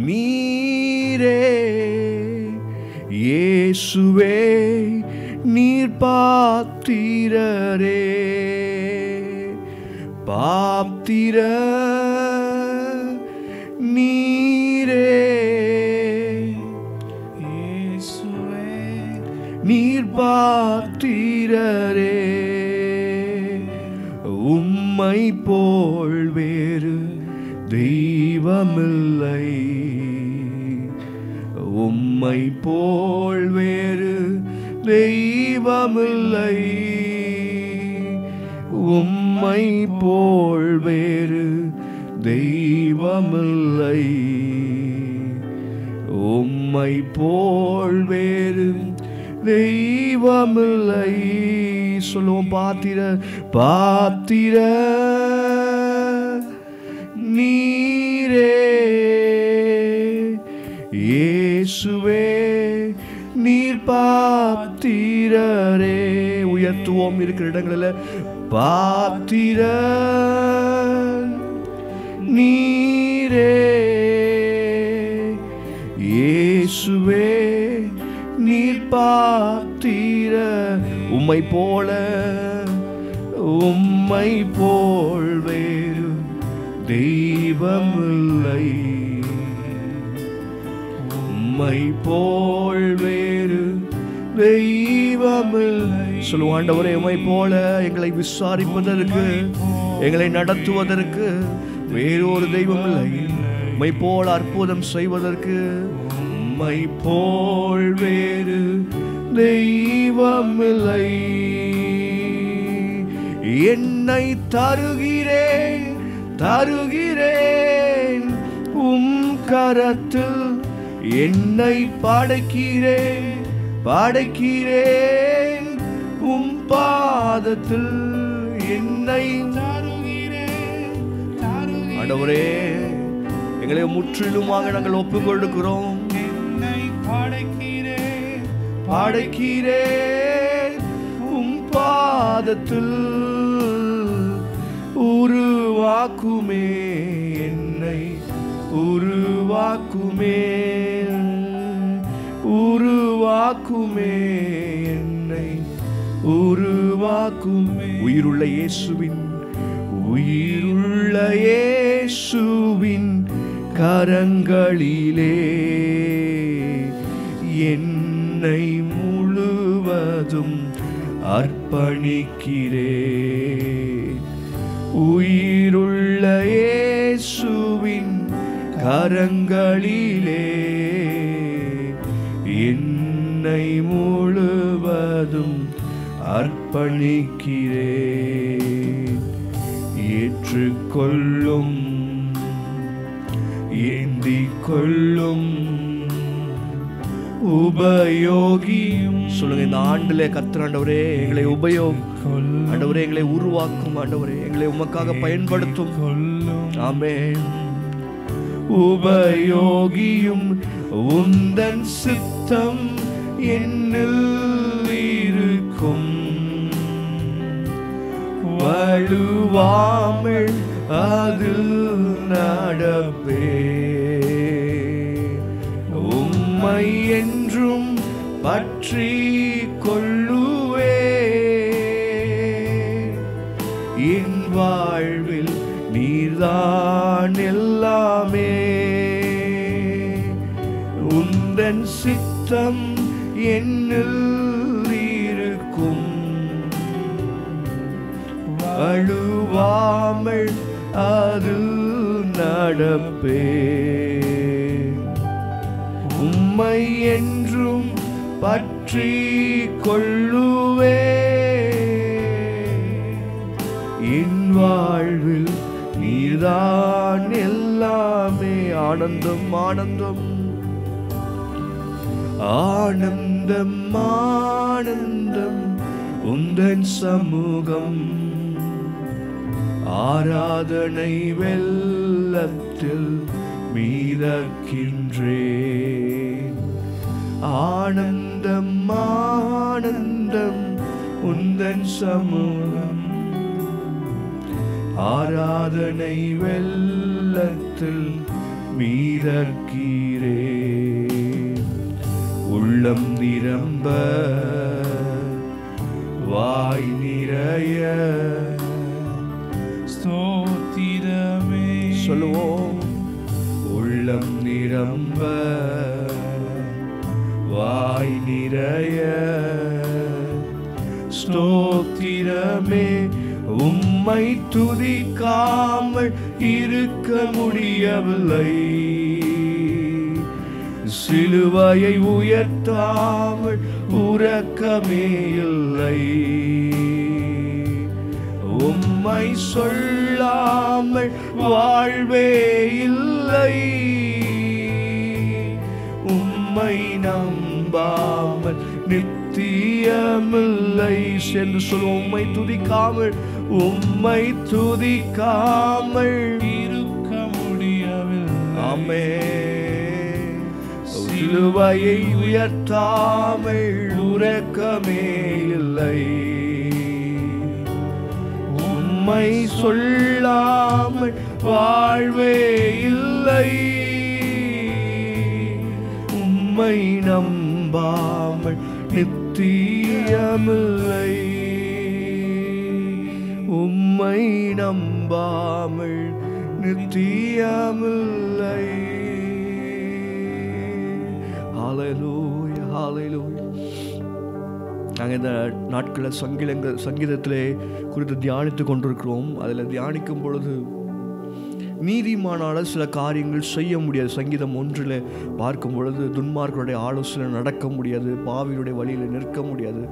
நீரே இயேசுவே, நீர் பாத்திரரே. பாத்திர நீரே நீர் பாத்திரரே. உம்மை போல் வேறு தெய்வமில்லை, உம்மை போல் வேறு தெய்வமில்லை, உம்மை போல் வேறு தெய்வமில்லை, உம்மை போல் வேறு தெய்வமில்லை. சொல்லுவோம். பாத்திர நீரே இயேசுவே, நீர் பாத்திரரே. உயர்த்துவோம் இருக்கிற இடங்களில். பாத்திர நீரே இயேசுவே, நீர் பாத்திர. உம்மை போல உம்மை போல் வேறு தெய்வமில்லை, உம்மை போல் வேறு தெய்வமில்லை. சொல்லுவோம். ஆண்டவரே, உம்மை போல எங்களை விசாரிப்பதற்கு, எங்களை நடத்துவதற்கு வேறொரு தெய்வம் இல்லை. உம்மை போல் அற்புதம் செய்வதற்கு உம்மை போல் வேறு தெய்வமில்லை. என்னை தருகிறேன் தருகிறேன் உம் கரத்தில், என்னை படைக்கிறேன் படைக்கிறேன் உம் பாதத்தில், என்னை தருகிறேன் தருகிறேன். ஆண்டவரே, எங்களை முற்றிலுமாக நாங்கள் ஒப்புக் கொடுக்கிறோம். என்னை படைக்கிறேன் படைக்கிறேன் உம் பாதத்தில், உருவாக்குமே என்னை உருவாக்குமே, உருவாக்குமே என்னை உருவாக்குமே. உயிருள்ள இயேசுவின் உயிருள்ள இயேசுவின் கரங்களிலே என்னை முழுவதும் அர்ப்பணிக்கிறேன். உயிருள்ள இயேசுவின் கரங்களிலே என்னை முழுவதும் அர்ப்பணிக்கிறேன். ஏற்றுக்கொள்ளும் ஏந்திக் கொள்ளும் உபயோகியும். சொல்லுங்க. இந்த ஆண்டுல கர்த்தர் ஆண்டவரே எங்களை ஆண்டவரே எங்களை உருவாக்கும். ஆண்டவரே எங்களை உமக்காக பயன்படுத்தும். ஆமென். உபயோகியும் உந்தன் சித்தம் என்னில் இருக்கும், வழுவாமல் அதில் நடப்பே. உம்மை என்றும் பற்றி கொள்ளுவே, என் வாழ்வில் நீர்தான் எல்லாமே. உந்தன் சித்தம் என்னில் இருக்கும், வழுவாமல் அது நடப்பே. உம்மை என்றும் பற்றி கொள்ளுவே, என் வாழ்வில் நீதான் எல்லாமே. ஆனந்தம் ஆனந்தம் ஆனந்தம் ஆனந்தம் உந்தன் சமூகம், ஆராதனை வெள்ளத்தில் மீதக்கின்றேன். ஆனந்தம் ஆனந்தம் உந்தன் சமூகம், ஆராதனை வெள்ளத்தில் மீதக்கிறேன். உள்ளம் நிரம்ப வாய் நிறைய ஸ்தோத்திரமே. சொல்லுவோம். உள்ளம் நிரம்ப வாய் நிறைய ஸ்தோத்திரமே. உம்மை துதிக்காமல் இருக்க முடியவில்லை. சிலுவையை உயர்த்தாமல் உறக்கமே இல்லை. உம்மை சொல்லாமல் வாழ்வே இல்லை. உம்மை நம்பாமல் நித்தியமில்லை. சென்று சொல்லுவோம், உம்மை துதிக்காமல், உம்மை துதிக்காமல் இருக்க முடியவில்லை. ஆமென். சிலுவையை உயர்த்தாமல் உறக்கமே இல்லை. உம்மை சொல்லாமல் வாழ்வே இல்லை. உம்மை நம்பாமல் நித்தியமில்லை. உம்மை நம்பாமல் நித்தியமில்லை. ஹல்லேலூயா, ஹல்லேலூயா. நாங்கள் இந்த நாட்களில் சங்கீதத்திலே குறித்து தியானித்து கொண்டிருக்கிறோம். அதில் தியானிக்கும் பொழுது நீதிமானால சில காரியங்கள் செய்ய முடியாது. சங்கீதம் 1 பார்க்கும் பொழுது துன்மார்களுடைய ஆலோசனை நடக்க முடியாது, பாவியுடைய வழியில் நிற்க முடியாது,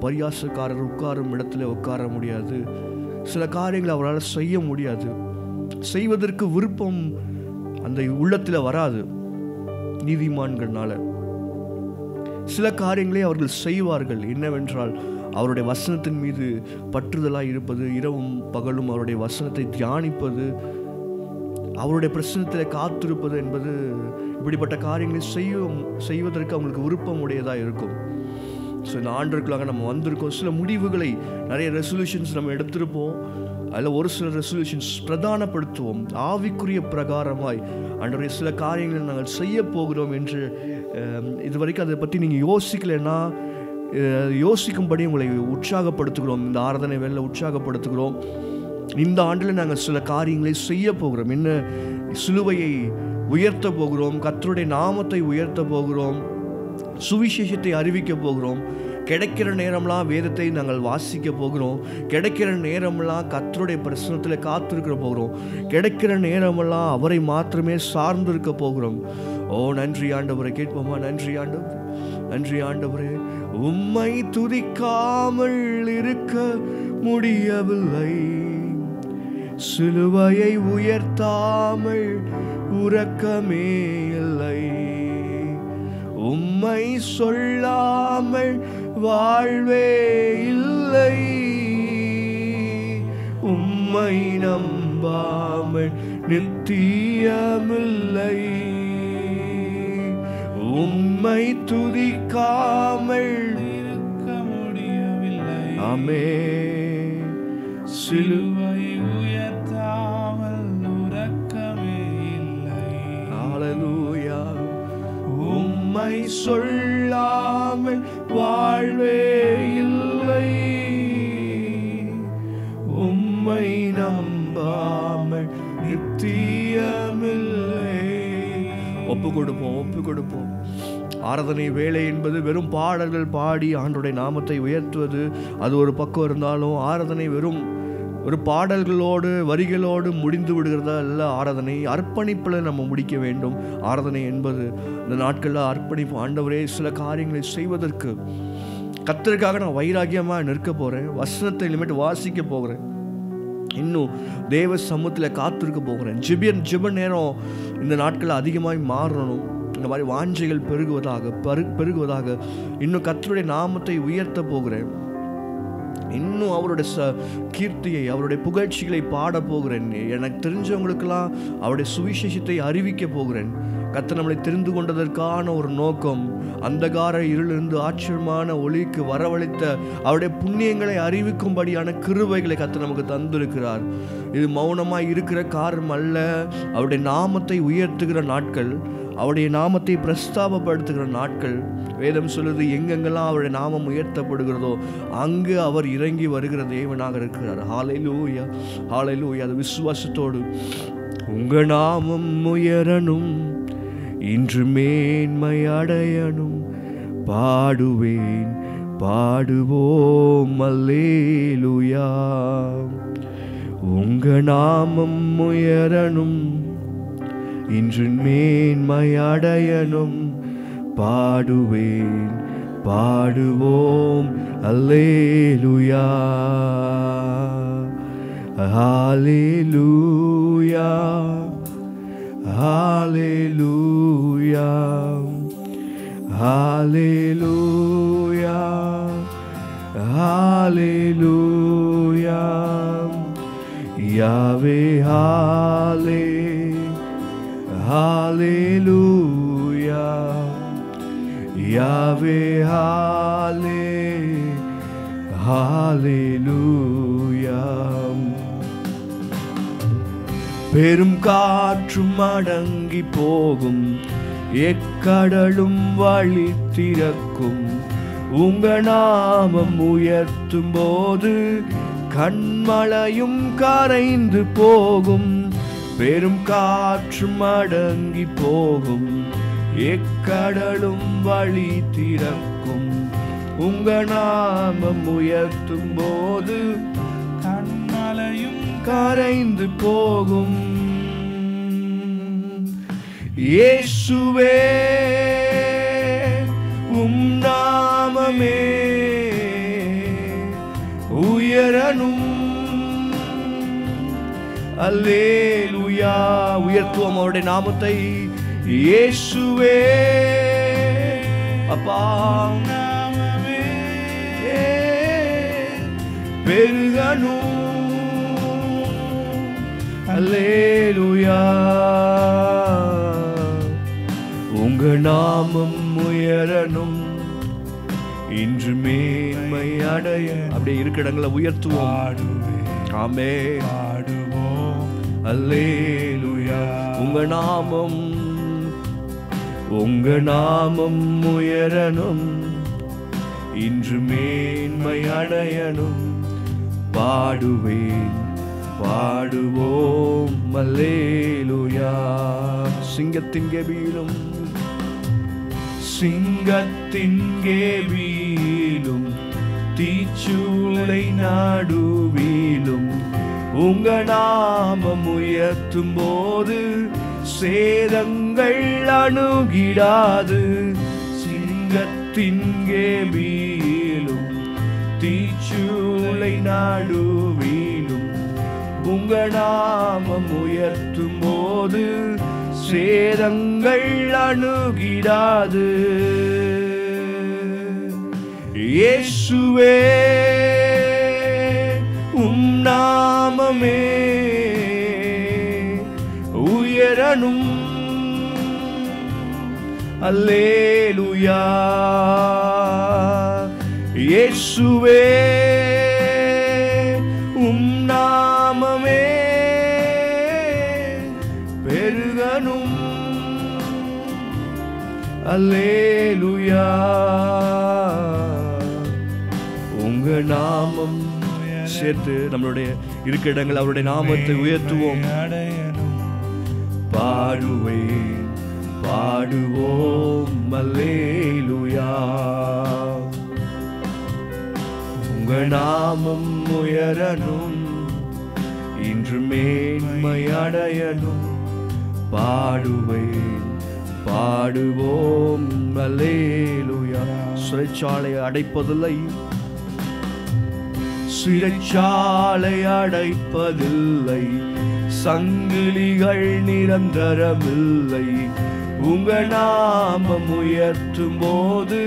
பரியாசக்காரர் உட்காரும் இடத்துல உட்கார முடியாது. சில காரியங்களை அவரால் செய்ய முடியாது. செய்வதற்கு விருப்பம் அந்த உள்ளத்தில் வராது. நீதிமான்கள்னால சில காரியங்களை அவர்கள் செய்வார்கள். என்னவென்றால் அவருடைய வசனத்தின் மீது பற்றுதலாக இருப்பது, இரவும் பகலும் அவருடைய வசனத்தை தியானிப்பது, அவருடைய பிரச்சனத்தில் காத்திருப்பது என்பது, இப்படிப்பட்ட காரியங்களை செய்வதற்கு அவங்களுக்கு விருப்பம் உடையதாக இருக்கும். ஸோ இந்த ஆண்டுகளாக நம்ம வந்திருக்கோம். சில முடிவுகளை, நிறைய ரெசல்யூஷன்ஸ் நம்ம எடுத்திருப்போம். அதில் ஒரு சில ரெசல்யூஷன்ஸ் பிரதானப்படுத்துவோம். ஆவிக்குரிய பிரகாரமாய் ஆண்டவரே சில காரியங்களை நாங்கள் செய்ய போகிறோம் என்று இது வரைக்கும் அதை பற்றி நீங்கள் யோசிக்கலைன்னா யோசிக்கும்படி உங்களை உற்சாகப்படுத்துகிறோம். இந்த ஆராதனை வேளையில் உற்சாகப்படுத்துகிறோம். இந்த ஆண்டில் நாங்கள் சில காரியங்களை செய்ய போகிறோம். என்ன? சிலுவையை உயர்த்த போகிறோம், கர்த்தருடைய நாமத்தை உயர்த்த போகிறோம், சுவிசேஷத்தை அறிவிக்க போகிறோம். கிடைக்கிற நேரம்லாம் வேதத்தை நாங்கள் வாசிக்க போகிறோம். கிடைக்கிற நேரமெல்லாம் கர்த்தருடைய பிரசன்னத்தில் காத்திருக்கிற போகிறோம். கிடைக்கிற நேரமெல்லாம் அவரை மாத்திரமே சார்ந்திருக்க போகிறோம். ஓ நன்றி ஆண்டவரை. கேட்போமா? நன்றி ஆண்டவரே, நன்றி ஆண்டவரே. உம்மை துதிக்காமல் இருக்க முடியவில்லை. சிலுவையை உயர்த்தாமல் உறக்கமே இல்லை. உம்மை சொல்லாமல் வாழ்வே இல்லை. உம்மை நம்பாமல் நித்தியமில்லை. உம்மை துதிக்காமல் இருக்க முடியவில்லை. ஆமென். சிலுவையை உயர்த்தாமல் உறக்கமே இல்லை. ஹல்லேலூயா. உம்மை சொல்லாமல் வாழ்வே இல்லை. உம்மை நம்பாமல் நித்தியமில்லை. ஒப்பு கொடுப்போம். ஆராதனை வேலை என்பது வெறும் பாடல்கள் பாடி ஆண்டவருடைய நாமத்தை உயர்த்துவது அது ஒரு பக்கம் இருந்தாலும், ஆராதனை வெறும் ஒரு பாடல்களோடு வரிகளோடு முடிந்து விடுகிறதா இல்லை. ஆராதனை அர்ப்பணிப்பில் நம்ம முடிக்க வேண்டும். ஆராதனை என்பது இந்த நாட்களில் அர்ப்பணிப்பு. ஆண்டவரே சில காரியங்களை செய்வதற்கு கர்த்தருக்காக நான் வைராக்கியமாக நிற்க போகிறேன். வசனத்தை இனிமேட்டு வாசிக்க போகிறேன். இன்னும் தேவ சமூகத்தில் காத்திருக்க போகிறேன். ஜெப நேரம் இந்த நாட்களில் அதிகமாக மாறணும். இந்த மாதிரி வாஞ்சைகள் பெருகுவதாக இன்னும் கர்த்தருடைய நாமத்தை உயர்த்த போகிறேன். இன்னும் அவருடைய கீர்த்தியை, அவருடைய புகழ்ச்சிகளை பாட போகிறேன். எனக்கு தெரிஞ்சவங்களுக்கெல்லாம் அவருடைய சுவிசேஷத்தை அறிவிக்க போகிறேன். கர்த்தர் நம்மளை தெரிந்து கொண்டதற்கான ஒரு நோக்கம், அந்தகார இருளிலிருந்து ஆச்சரியமான ஒளிக்கு வரவழைத்த அவருடைய புண்ணியங்களை அறிவிக்கும்படியான கிருபைகளை கர்த்தர் நமக்கு தந்திருக்கிறார். இது மௌனமாக இருக்கிற காரணம் அல்ல. அவருடைய நாமத்தை உயர்த்துகிற நாட்கள், அவருடைய நாமத்தை பிரஸ்தாபப்படுத்துகிற நாட்கள். வேதம் சொல்லுது, எங்கெங்கெல்லாம் அவருடைய நாமம் உயர்த்தப்படுகிறதோ அங்கு அவர் இறங்கி வருகிற தேவனாக இருக்கிறார். ஹல்லேலூயா, ஹல்லேலூயா. அது விசுவாசத்தோடு உங்க நாமம் உயரணும், இன்று மேன்மை அடையணும், பாடுவேன் பாடுவோம் அல்லேலூயா. உங்க நாமம் உயரணும், இன்று மேன்மை அடையணும். பாடுவேன் பாடுவோம் அல்லேலூயா. ஹல்லேலூயா ஹல்லேலூயா ஹல்லேலூயா ஹல்லேலூயா. யாவே ஹல்லே ஹல்லேலூயா. யாவே ஹல்லே ஹல்லேலூயா. பெரும் காற்றும் அடங்கி போகும், எக்கடலும் வழி திறக்கும். உங்க நாமம் உயர்த்தும் போது கண்மலையும் கரைந்து போகும். பெரும் காற்றும் அடங்கி போகும், எக்கடலும் வழி திறக்கும். உங்க நாமம் உயர்த்தும் போது கண்மலையும் கரைந்து போகும். இயேசுவே உம் நாமமே உயரணும். அல்லேலூயா. உயர்த்துவோம் அவருடைய நாமத்தை. இயேசுவே அப்பா நாமமே பெருகணும். அல்லேலூயா. உங்க நாமம் உயரணும், இன்று மேன்மை அடைய. அப்படியே இருக்க இடங்களை உயர்த்துவோம். ஆமே பாடுவோம் அல்லேலூயா. உங்க நாமம் உயரணும், இன்று மேன்மை அடையணும். பாடுவேன் பாடுவோம் அல்லேலூயா. சிங்கத்தின் கெபீலும் தீச்சூளை நடுவிலும் உங்க நாமம் உயர்த்தும் போது சேதங்கள் அணுகிடாது. சிங்கத்தின் கெபீலும் தீச்சூளை நடுவிலும் உங்க நாமம் உயர்த்தும் போது சேதங்கள் அணுகிடாது. இயேசுவே உம் நாமமே உயரணும். அல்லேலூயா. இயேசுவே உம் நாமமே பெருகணும். அல்லேலூயா. உங்க நாமம் சேர்த்து நம்மளுடைய இருக்க இடங்கள் அவருடைய நாமத்தை உயர்த்துவோம். பாடுவேன் பாடுவோம் அல்லேலூயா. உங்க நாமம் உயரணும், இன்று மேன்மை அடையணும். பாடுவேன் பாடுவோம் அல்லேலூயா. சிறைச்சாலை அடைப்பதில்லை, சிறைச்சாலை அடைப்பதில்லை. சங்கிலிகள் நிரந்தரமில்லை. உங்க நாமம் உயர்த்தும் போது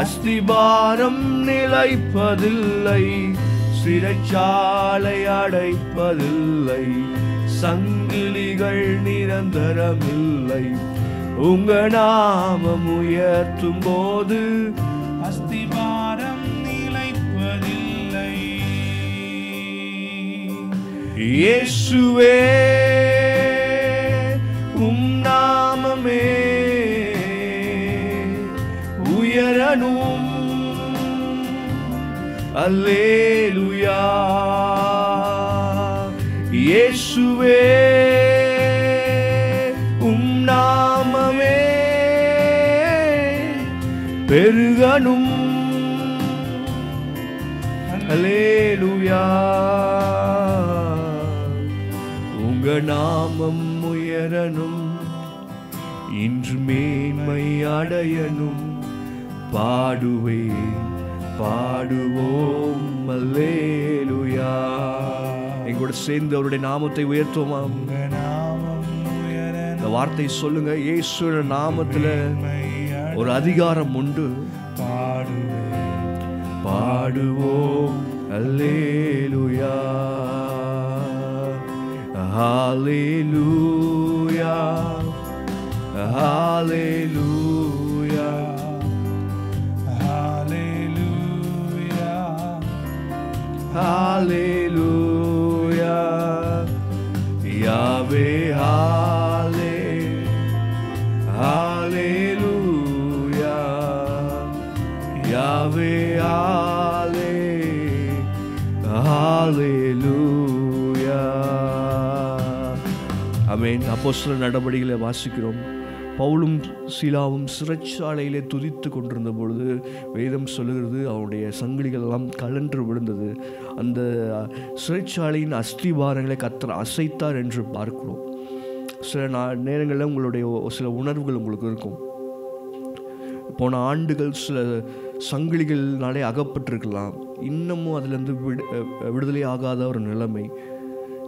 அஸ்திபாரம் நிலைப்பதில்லை. சிறைச்சாலை அடைப்பதில்லை, சங்கிலிகள் நிரந்தரமில்லை. உங்க நாமம் உயர்த்தும் போது அஸ்திபாரம் நிலைப்பதில்லை. இயேசுவே உம் நாமமே உயரணும். அல்லேலூயா. இயேசுவே உம் நாமமே பெருகணும். அல்லேலூயா. உங்க நாமம் உயரணும், இன்று மேன்மை அடையணும். பாடுவேன் பாடுவோம் அல்லேலூயா. எங்களோட சேர்ந்து அவருடைய நாமத்தை உயர்த்துவோமா? இந்த வார்த்தை சொல்லுங்க. இயேசுவின் நாமத்துல ஒரு அதிகாரம் உண்டு. பாடுவோம் அல்லேலூயா. ஹalleluya ஹalleluya ஹalleluya ஹalleluya. யாவே ஹalleluya யாவே ஹalleluya. ஆமென். அப்போஸ்தலர் நடபடிகளை வாசிக்கிறோம். பவுலும் சீலாவும் சிறைச்சாலையிலே துதித்து கொண்டிருந்த பொழுது வேதம் சொல்லுகிறது அவருடைய சங்கிலிகள் எல்லாம் கழன்று விழுந்தது. அந்த சிறைச்சாலையின் அஸ்திவாரங்களை கர்த்தர் அசைத்தார் என்று பார்க்கிறோம். சில நேரங்களில் உங்களுடைய சில உணர்வுகள் உங்களுக்கு இருக்கும். போன ஆண்டுகள் சில சங்கிலிகள்னாலே அகப்பட்டிருக்கலாம். இன்னமும் அதிலிருந்து விடுதலை ஆகாத ஒரு நிலைமை.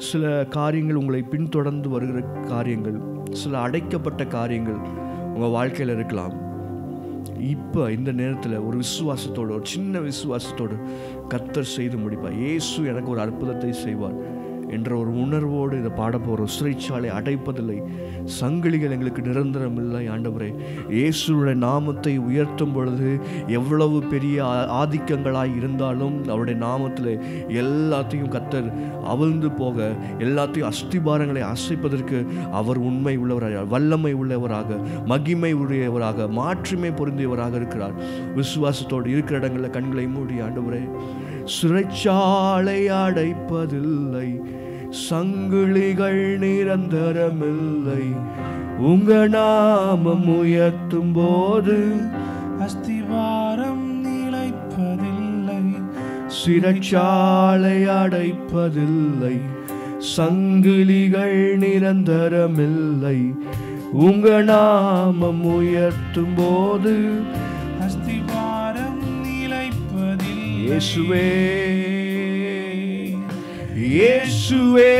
சில காரியங்கள் உங்களை பின்தொடர்ந்து வருகிற காரியங்கள், சில அடைக்கப்பட்ட காரியங்கள் உங்கள் வாழ்க்கையில் இருக்கலாம். இப்போ இந்த நேரத்தில் ஒரு விசுவாசத்தோடு, ஒரு சின்ன விசுவாசத்தோடு கர்த்தர் செய்து முடிப்பார். இயேசு எனக்கு ஒரு அற்புதத்தை செய்வார் என்ற ஒரு உணர்வோடு இதை பாட போகிறோம். சிறைச்சாலை அடைப்பதில்லை, சங்கிலிகள் எங்களுக்கு நிரந்தரம் இல்லை. ஆண்டவரே, இயேசுடைய நாமத்தை உயர்த்தும் பொழுது எவ்வளவு பெரிய ஆதிக்கங்களாய் இருந்தாலும் அவருடைய நாமத்தில் எல்லாத்தையும் கர்த்தர் அவிழ்ந்து போக, எல்லாத்தையும் அஸ்திபாரங்களை அசைப்பதற்கு அவர் உண்மை உள்ளவராக, வல்லமை உள்ளவராக, மகிமை உடையவராக, மாற்றுமை பொருந்தியவராக இருக்கிறார். விசுவாசத்தோடு இருக்கிற இடங்களில் கண்களை மூடி, ஆண்டவரே, சிறைச்சாலை அடைப்பதில்லை, சங்கிலிகள் நிரந்தரமில்லை, உங்க நாமம் உயர்த்தும் போது அஸ்திவாரம் நிலைப்பதில்லை. சிறைச்சாலை அடைப்பதில்லை, சங்கிலிகள் நிரந்தரமில்லை, உங்க நாமம் உயர்த்தும் போது அஸ்திவாரம் நிலைப்பதில்லை. இயேசுவே இயேசுவே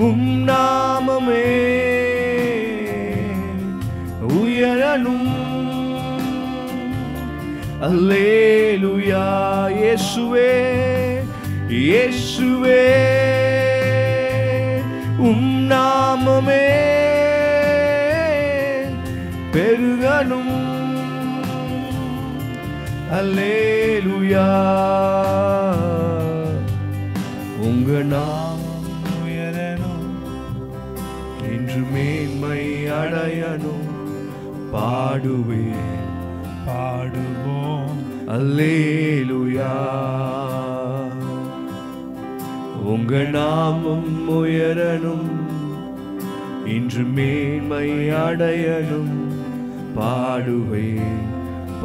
உம் நாமமே உயரணும். அல்லேலூயா. இயேசுவே இயேசுவே உம் நாமமே பெருகணும். அல்லேலூயா. உங்க நாமம் உயரணும், இன்று மேன்மை அடையணும். பாடுவேன் பாடுவோம் அல்லேலூயா. உங்க நாமம் உயரணும், இன்று மேன்மை அடையணும். பாடுவேன்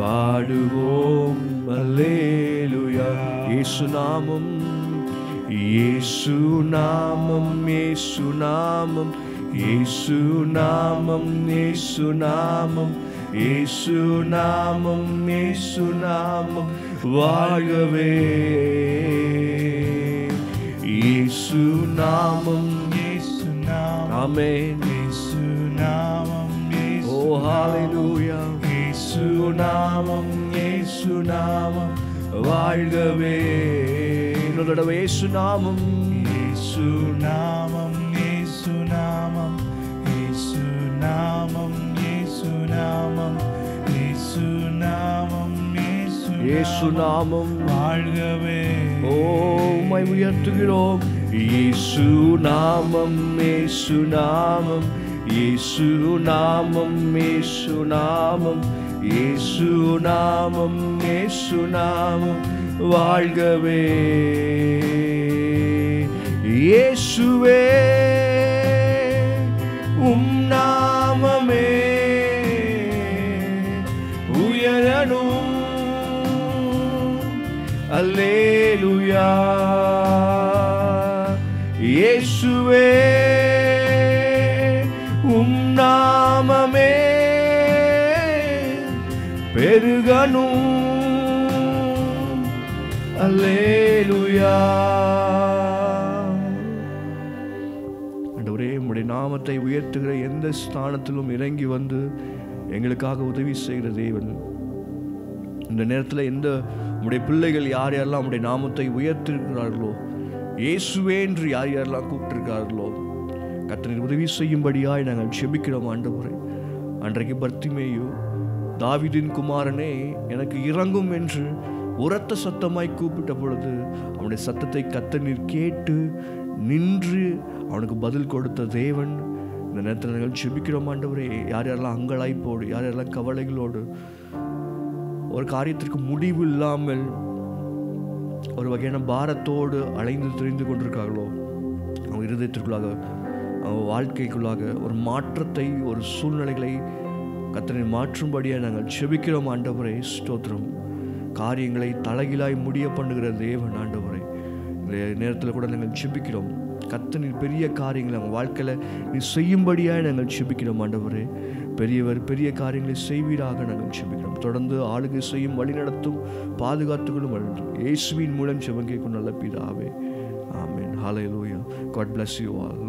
பாடுவோம் அல்லேலூயா. இயேசு நாமம் இயேசு நாமம் இயேசு நாமம் இயேசு நாமம் இயேசு நாமம் இயேசு நாமம் இயேசு நாமம் வாழ்கவே. இயேசு நாமம் இயேசு நாமம் ஆமென். இயேசு நாமம் ஓ ஹalleluya. இயேசு நாமம் இயேசு நாமம் வாழ்கவே. இன்னொரு தடவை இயேசு நாமம் இயேசு நாமம் இயேசு நாமம் இயேசு நாமம் இயேசு நாமம் இயேசு நாமம் இயேசு நாமம் வாழ்கவே. ஓ உம்மை உயர்த்துகிறோம். இயேசு நாமம் இயேசு நாமம் இயேசு நாமம் இயேசு நாமம் இயேசு நாமம் இயேசு நாமம் வாழ்கவே. இயேசுவே உம் நாமமே உயரணும். அல்லேலூயா. இயேசுவே உம் நாமமே பெருகணும். அல்லேலூயா. ஆண்டவரே, உம்முடைய நாமத்தை உயர்த்துகிற எந்த ஸ்தானத்திலும் இறங்கி வந்து எங்களுக்காக உதவி செய்கிற தேவன், இந்த நேரத்தில் எந்த உம்முடைய பிள்ளைகள் யார் யாரெல்லாம் உம்முடைய நாமத்தை உயர்த்திருக்கிறார்களோ, இயேசுவே என்று யார் யாரெல்லாம் கூப்பிட்டிருக்கிறார்களோ, கர்த்தர் உதவி செய்யும்படியாய் நாங்கள் ஜெபிக்கிறோம். ஆண்டவரே, அன்றைக்கு பர்த்திமேயு தாவீதின் குமாரனே எனக்கு இறங்கும் என்று உரத்த சத்தமாய் கூப்பிட்ட பொழுது அவனுடைய சத்தத்தை கர்த்தர் கேட்டு நின்று அவனுக்கு பதில் கொடுத்த தேவன், இந்த நேரத்தில் நாங்கள் ஜெபிக்கிறோம். ஆண்டவரே, யார் யாரெல்லாம் அங்கலாய்ப்போடு, யார் யாரெல்லாம் கவலைகளோடு, ஒரு காரியத்திற்கு முடிவு இல்லாமல் ஒரு வகையான பாரத்தோடு அலைந்து திரிந்து கொண்டிருக்காங்களோ, அவங்க இருதயத்திற்குள்ளாக, அவங்க வாழ்க்கைக்குள்ளாக ஒரு மாற்றத்தை, ஒரு சூழ்நிலைகளை கர்த்தரை மாற்றும்படியாக நாங்கள் ஜெபிக்கிறோம். ஆண்டவரே, ஸ்தோத்திரம். காரியங்களை தலைகீழாய் முடிய பண்ணுகிற தேவன் ஆண்டவரே, இந்த நேரத்தில் கூட நாங்கள் ஜெபிக்கிறோம். கர்த்தரின் பெரிய காரியங்களை அவங்க வாழ்க்கையில் நீ செய்யும்படியாக நாங்கள் ஜெபிக்கிறோம். ஆண்டவரே, பெரியவர் பெரிய காரியங்களை செய்வீராக நாங்கள் ஜெபிக்கிறோம். தொடர்ந்து ஆளுகை செய்யும், வழி நடத்தும், பாதுகாத்துக்கொள்ளும். இயேசுவின் மூலம் ஜெபம் கேட்கும் நல்ல பிதாவே. ஆமென். ஹல்லேலூயா. God bless you all.